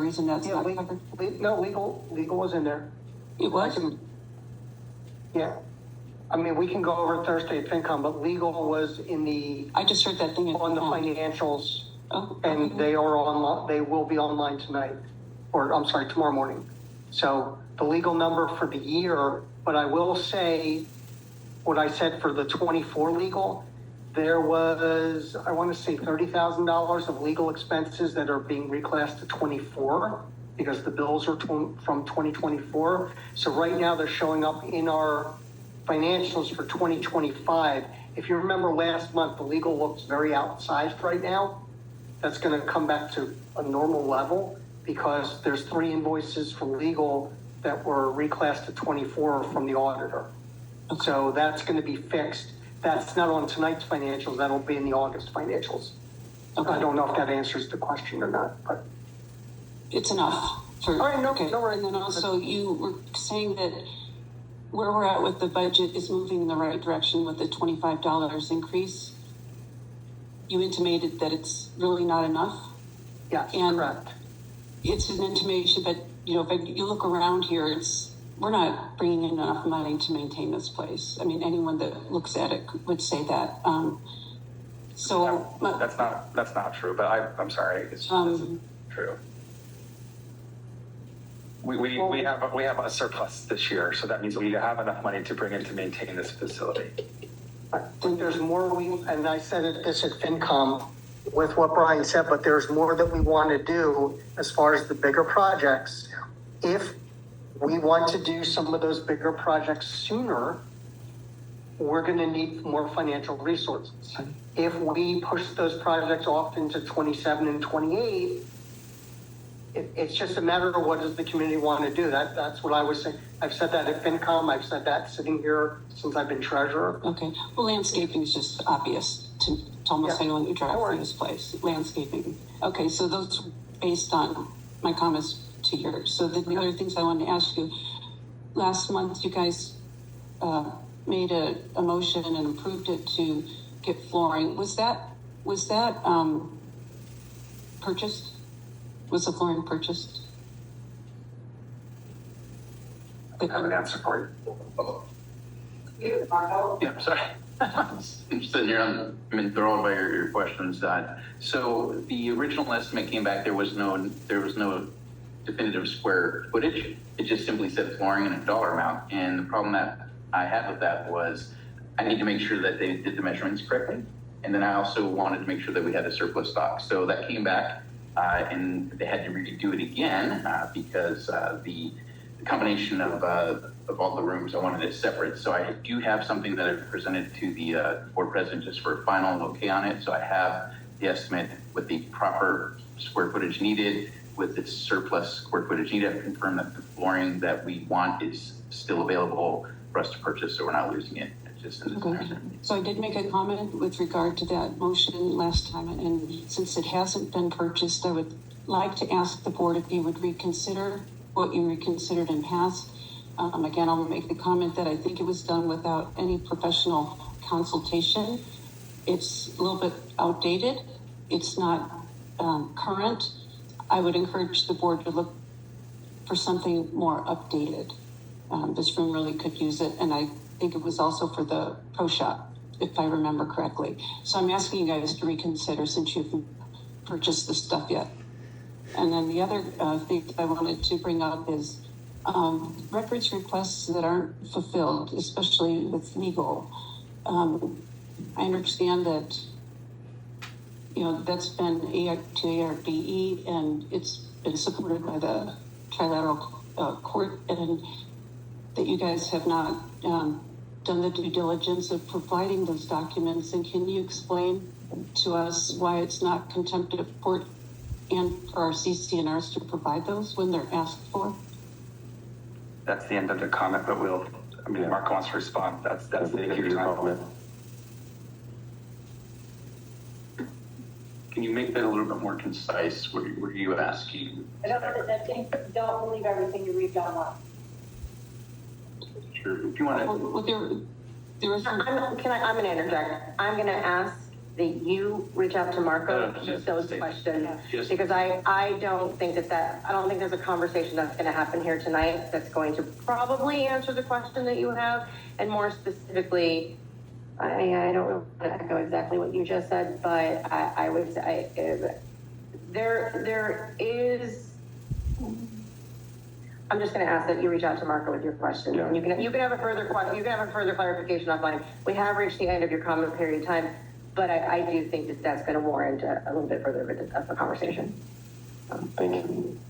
reason that's not legal, covered? no, legal was in there. It was? Yeah. I mean, we can go over Thursday at FinCom, but legal was in the, I just heard that thing on the financials, Oh, and okay. they are online, they will be online tonight, or I'm sorry, tomorrow morning. So the legal number for the year, but I will say what I said for the 24 legal, there was, I want to say $30,000 of legal expenses that are being reclassed to 24 because the bills are from 2024. So right now they're showing up in our financials for 2025. If you remember last month, the legal looks very outsized right now. That's going to come back to a normal level because there's 3 invoices for legal that were reclassed to 24 from the auditor. Okay. So that's going to be fixed. That's not on tonight's financials. That'll be in the August financials. Okay. I don't know if that answers the question or not, but it's enough. All right, no, okay. No, right. And then also you were saying that where we're at with the budget is moving in the right direction with the $25 increase. You intimated that it's really not enough. Yes, and correct. It's an intimation, but if you look around here, we're not bringing in enough money to maintain this place. I mean, anyone that looks at it would say that. That's not true. But I'm sorry, it's true. We have a surplus this year, so that means we have enough money to bring in to maintain this facility. I think there's more and I said this at FinCom with what Brian said, but there's more that we want to do as far as the bigger projects. If we want to do some of those bigger projects sooner, we're going to need more financial resources. If we push those projects off into 27 and 28, it's just a matter of what does the community want to do. That's what I was saying. I've said that at FinCom. I've said that sitting here since I've been treasurer. Okay. Well, landscaping is just obvious to almost anyone who drives through this place. Landscaping. Okay, so those are based on my comments to yours. So the other things I wanted to ask you, last month you guys made a motion and approved it to get flooring. Was that purchased? Was the flooring purchased? I have an answer for you. Yeah, sorry. I'm sitting here, I'm enthralled by your questions. So the original estimate came back, there was no definitive square footage. It just simply said flooring and a dollar amount. And the problem that I had with that was I need to make sure that they did the measurements correctly. And then I also wanted to make sure that we had a surplus stock. So that came back and they had to redo it again because the combination of all the rooms, I wanted it separate. So I do have something that I've presented to the board president just for a final okay on it. So I have the estimate with the proper square footage needed, with the surplus square footage needed. I've confirmed that the flooring that we want is still available for us to purchase, so we're not losing it. Okay. So I did make a comment with regard to that motion last time, and since it hasn't been purchased, I would like to ask the board if you would reconsider what you reconsidered in past. Again, I'll make the comment that I think it was done without any professional consultation. It's a little bit outdated. It's not current. I would encourage the board to look for something more updated. This room really could use it, and I think it was also for the pro shop, if I remember correctly. So I'm asking you guys to reconsider since you've purchased this stuff yet. And then the other thing that I wanted to bring up is records requests that aren't fulfilled, especially with legal. I understand that, that's been to ARBE and it's been supported by the trilateral court, and that you guys have not done the due diligence of providing those documents. And can you explain to us why it's not contempt of court and for our CCNRs to provide those when they're asked for? That's the end of the comment, but Mark wants to respond. That's the comment. Can you make that a little bit more concise? Were you asking? Don't believe everything you read online. Sure. If you want to. Well, there was some... I'm going to interject. I'm going to ask that you reach out to Marco No, with those just- questions. just- Because I don't think I don't think there's a conversation that's going to happen here tonight that's going to probably answer the question that you have. And more specifically, I don't know how to echo exactly what you just said, but I would say there is. I'm just going to ask that you reach out to Marco with your question. Yeah. And you can have a further clarification offline. We have reached the end of your comment period time, but I do think that that's going to warrant a little bit further of a conversation. Thank you.